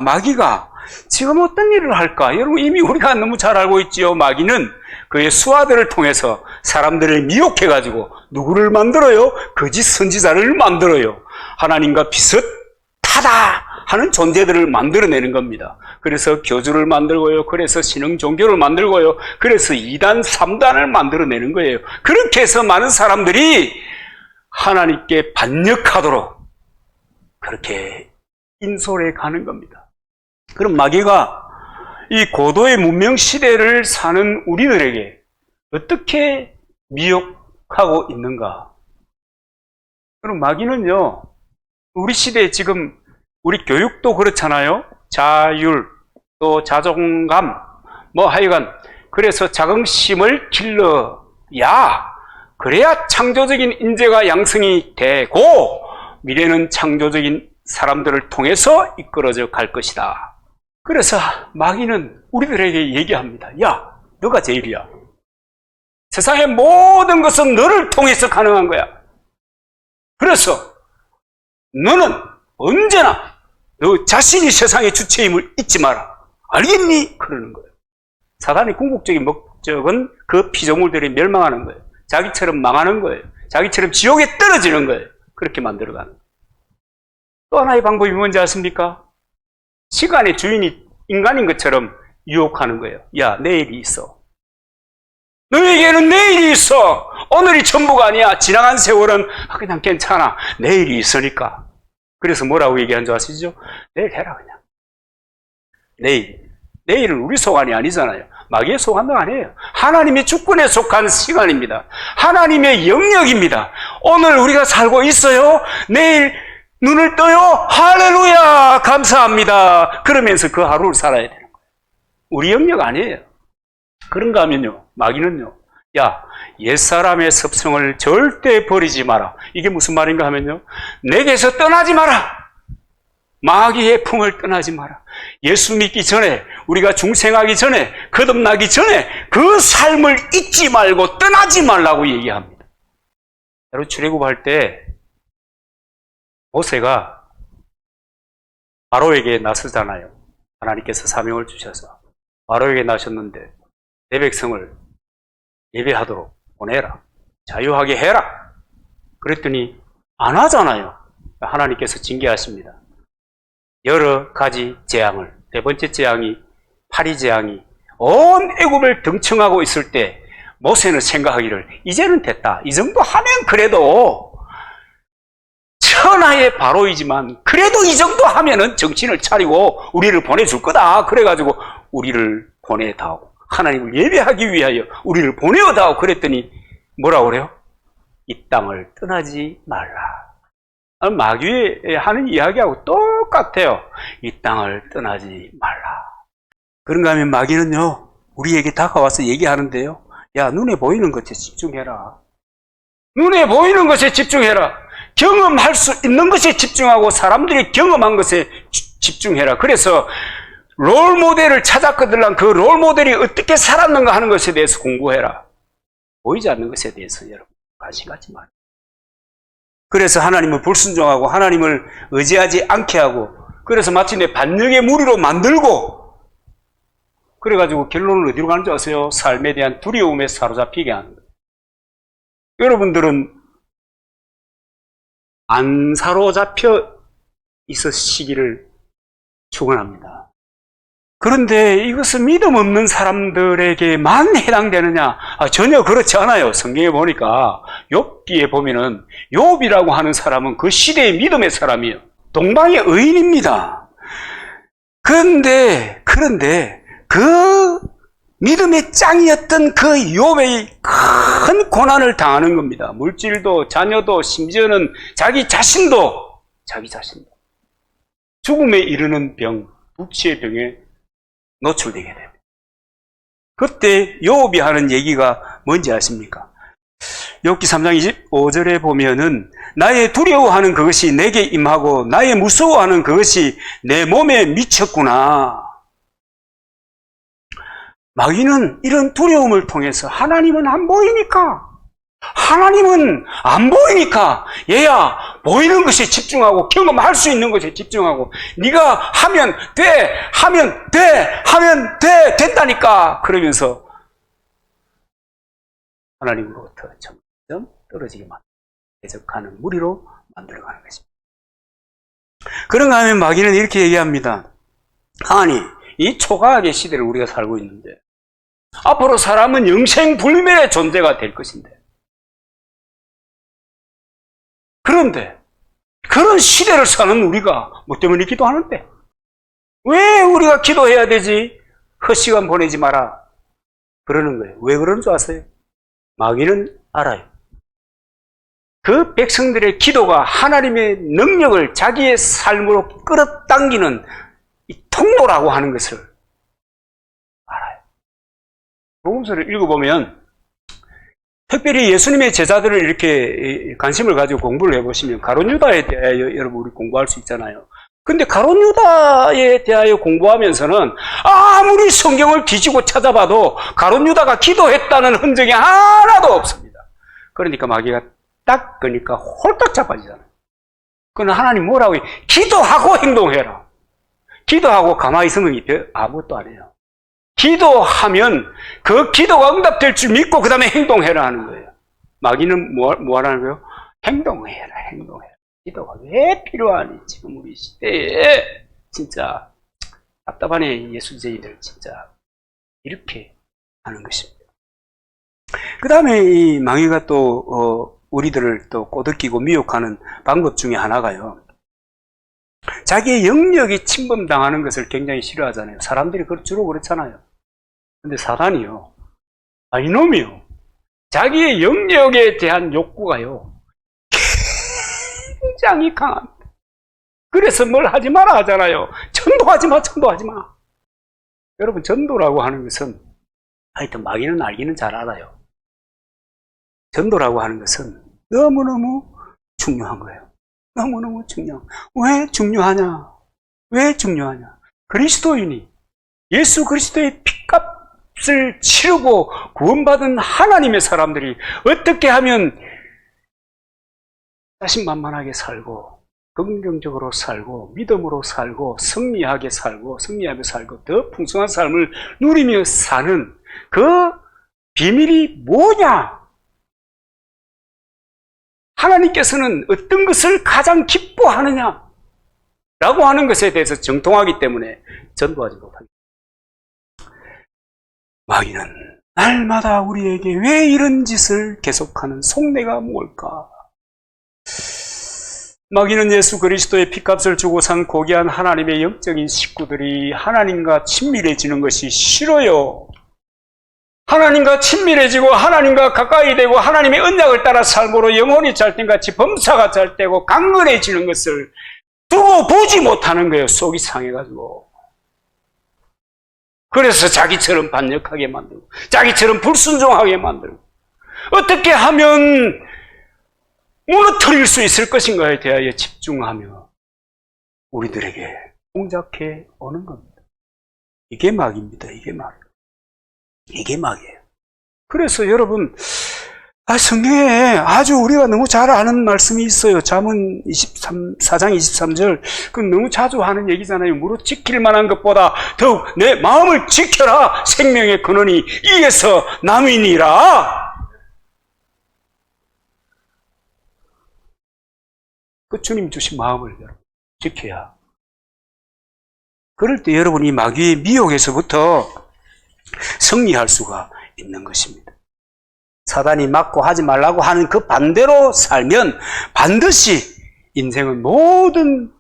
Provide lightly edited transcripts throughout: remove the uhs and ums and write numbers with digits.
마귀가 지금 어떤 일을 할까? 여러분 이미 우리가 너무 잘 알고 있지요. 마귀는 그의 수하들을 통해서 사람들을 미혹해가지고 누구를 만들어요? 거짓 선지자를 만들어요. 하나님과 비슷하다 하는 존재들을 만들어내는 겁니다. 그래서 교주를 만들고요. 그래서 신흥 종교를 만들고요. 그래서 2단, 3단을 만들어내는 거예요. 그렇게 해서 많은 사람들이 하나님께 반역하도록 그렇게 인솔해 가는 겁니다. 그럼 마귀가 이 고도의 문명 시대를 사는 우리들에게 어떻게 미혹하고 있는가? 그럼 마귀는요, 우리 시대에 지금 우리 교육도 그렇잖아요. 자율, 또 자존감, 뭐 하여간 그래서 자긍심을 길러야 그래야 창조적인 인재가 양성이 되고 미래는 창조적인 사람들을 통해서 이끌어져 갈 것이다. 그래서 마귀는 우리들에게 얘기합니다. 야, 너가 제일이야. 세상의 모든 것은 너를 통해서 가능한 거야. 그래서 너는 언제나 너 자신이 세상의 주체임을 잊지 마라. 알겠니? 그러는 거예요. 사단의 궁극적인 목적은 그 피조물들이 멸망하는 거예요. 자기처럼 망하는 거예요. 자기처럼 지옥에 떨어지는 거예요. 그렇게 만들어가는 거예요. 또 하나의 방법이 뭔지 아십니까? 시간의 주인이 인간인 것처럼 유혹하는 거예요. 야, 내일이 있어. 너에게는 내일이 있어. 오늘이 전부가 아니야. 지나간 세월은 그냥 괜찮아. 내일이 있으니까. 그래서 뭐라고 얘기한 줄 아시죠? 내일 해라 그냥. 내일은 우리 소관이 아니잖아요. 마귀의 소관도 아니에요. 하나님의 주권에 속한 시간입니다. 하나님의 영역입니다. 오늘 우리가 살고 있어요. 내일 눈을 떠요. 할렐루야 감사합니다. 그러면서 그 하루를 살아야 되는 거예요. 우리 영역 아니에요. 그런가 하면요, 마귀는요, 야, 옛사람의 습성을 절대 버리지 마라. 이게 무슨 말인가 하면요, 내게서 떠나지 마라. 마귀의 품을 떠나지 마라. 예수 믿기 전에, 우리가 중생하기 전에, 거듭나기 전에 그 삶을 잊지 말고 떠나지 말라고 얘기합니다. 여러분 출애굽할 때 모세가 바로에게 나서잖아요. 하나님께서 사명을 주셔서 바로에게 나셨는데 내 백성을 예배하도록 보내라. 자유하게 해라. 그랬더니 안 하잖아요. 하나님께서 징계하십니다. 여러 가지 재앙을, 네 번째 재앙이 파리 재앙이 온 애굽을 등청하고 있을 때 모세는 생각하기를 이제는 됐다. 이 정도 하면 그래도 천하의 바로이지만 그래도 이 정도 하면은 정신을 차리고 우리를 보내줄 거다. 그래가지고 우리를 보내다오. 하나님을 예배하기 위하여 우리를 보내어다오. 그랬더니 뭐라고 그래요? 이 땅을 떠나지 말라. 마귀의 하는 이야기하고 똑같아요. 이 땅을 떠나지 말라. 그런가 하면 마귀는요, 우리에게 다가와서 얘기하는데요. 야, 눈에 보이는 것에 집중해라. 눈에 보이는 것에 집중해라. 경험할 수 있는 것에 집중하고 사람들이 경험한 것에 집중해라. 그래서 롤모델을 찾았거든. 그 롤모델이 어떻게 살았는가 하는 것에 대해서 공부해라. 보이지 않는 것에 대해서 여러분 관심 갖지 마라. 그래서 하나님을 불순종하고 하나님을 의지하지 않게 하고 그래서 마침내 반역의 무리로 만들고 그래가지고 결론은 어디로 가는 줄 아세요? 삶에 대한 두려움에 사로잡히게 하는 거예요. 여러분들은 안 사로잡혀 있으시기를 축원합니다. 그런데 이것은 믿음 없는 사람들에게만 해당되느냐? 전혀 그렇지 않아요. 성경에 보니까 욥기에 보면은 욥이라고 하는 사람은 그 시대의 믿음의 사람이에요. 동방의 의인입니다. 그런데 그 믿음의 짱이었던 그 욥의 큰 고난을 당하는 겁니다. 물질도 자녀도 심지어는 자기 자신도 죽음에 이르는 병, 북치의 병에 노출되게 됩니다. 그때 욥이 하는 얘기가 뭔지 아십니까? 욥기 3장 25절에 보면은 나의 두려워하는 그것이 내게 임하고 나의 무서워하는 그것이 내 몸에 미쳤구나. 마귀는 이런 두려움을 통해서 하나님은 안 보이니까 하나님은 안 보이니까 얘야 보이는 것에 집중하고 경험할 수 있는 것에 집중하고 네가 하면 돼, 하면 돼, 하면 돼, 된다니까 그러면서 하나님으로부터 점점 떨어지게 만들고 대적하는 무리로 만들어가는 것입니다. 그런가 하면 마귀는 이렇게 얘기합니다. 하나님, 이 초과학의 시대를 우리가 살고 있는데 앞으로 사람은 영생불멸의 존재가 될 것인데 그런데 그런 시대를 사는 우리가 뭐 때문에 기도하는데 왜 우리가 기도해야 되지? 헛시간 보내지 마라 그러는 거예요. 왜 그러는 줄 아세요? 마귀는 알아요. 그 백성들의 기도가 하나님의 능력을 자기의 삶으로 끌어당기는 이 통로라고 하는 것을 알아요. 복음서를 읽어보면 특별히 예수님의 제자들을 이렇게 관심을 가지고 공부를 해보시면 가룟 유다에 대하여 여러분 우리 공부할 수 있잖아요. 근데 가룟 유다에 대하여 공부하면서는 아무리 성경을 뒤지고 찾아봐도 가룟 유다가 기도했다는 흔적이 하나도 없습니다. 그러니까 마귀가 딱 그러니까 홀딱 자빠지잖아요. 그건 하나님 뭐라고 해요? 기도하고 행동해라. 기도하고 가만히 있으면 아무것도 안 해요. 기도하면 그 기도가 응답될 줄 믿고 그 다음에 행동해라 하는 거예요. 마귀는 뭐 하라는 거예요? 행동해라, 행동해라. 기도가 왜 필요하니? 지금 우리 시대에 진짜 답답하네. 예수쟁이들 진짜 이렇게 하는 것입니다. 그 다음에 이 마귀가 또 우리들을 또 꼬드기고 미혹하는 방법 중에 하나가요. 자기의 영역이 침범당하는 것을 굉장히 싫어하잖아요. 사람들이 주로 그렇잖아요. 근데 사단이요, 이놈이요, 자기의 영역에 대한 욕구가요 굉장히 강합니다. 그래서 뭘 하지 마라 하잖아요. 전도하지 마, 전도하지 마. 여러분, 전도라고 하는 것은 하여튼 마귀는 알기는 잘 알아요. 전도라고 하는 것은 너무너무 중요한 거예요. 너무너무 중요한. 왜 중요하냐? 왜 중요하냐? 그리스도인이 예수 그리스도의 핏값을 치르고 구원받은 하나님의 사람들이 어떻게 하면 자신만만하게 살고 긍정적으로 살고 믿음으로 살고 승리하게 살고 승리하며 살고 더 풍성한 삶을 누리며 사는 그 비밀이 뭐냐? 하나님께서는 어떤 것을 가장 기뻐하느냐? 라고 하는 것에 대해서 정통하기 때문에 전도하지 못합니다. 마귀는 날마다 우리에게 왜 이런 짓을 계속하는 속내가 뭘까? 마귀는 예수 그리스도의 핏값을 주고 산 고귀한 하나님의 영적인 식구들이 하나님과 친밀해지는 것이 싫어요. 하나님과 친밀해지고 하나님과 가까이 되고 하나님의 언약을 따라 삶으로 영혼이 잘된같이 범사가 잘되고 강건해지는 것을 두고 보지 못하는 거예요. 속이 상해가지고. 그래서 자기처럼 반역하게 만들고 자기처럼 불순종하게 만들고 어떻게 하면 무너뜨릴 수 있을 것인가에 대하여 집중하며 우리들에게 공작해 오는 겁니다. 이게 마귀입니다. 이게 마귀. 이게 마귀예요. 그래서 여러분, 성경에 아주 우리가 너무 잘 아는 말씀이 있어요. 잠언 4장 23절. 그건 너무 자주 하는 얘기잖아요. 무릇 지킬 만한 것보다 더욱 내 마음을 지켜라. 생명의 근원이 이에서 남이니라. 그 주님 주신 마음을 지켜야. 그럴 때 여러분 이 마귀의 미혹에서부터 승리할 수가 있는 것입니다. 사단이 막고 하지 말라고 하는 그 반대로 살면 반드시 인생은 모든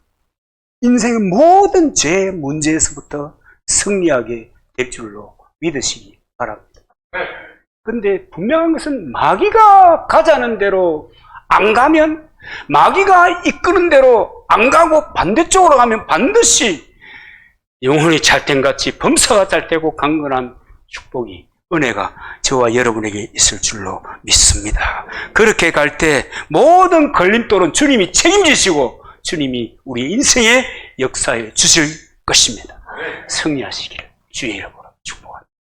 죄의 문제에서부터 승리하게 될 줄로 믿으시기 바랍니다. 그런데 분명한 것은 마귀가 가자는 대로 안 가면, 마귀가 이끄는 대로 안 가고 반대쪽으로 가면 반드시 영혼이 잘된같이 범사가 잘되고 강건한 축복이, 은혜가 저와 여러분에게 있을 줄로 믿습니다. 그렇게 갈 때 모든 걸림돌은 주님이 책임지시고 주님이 우리 인생의 역사에 주실 것입니다. 승리하시기를 주의 이름으로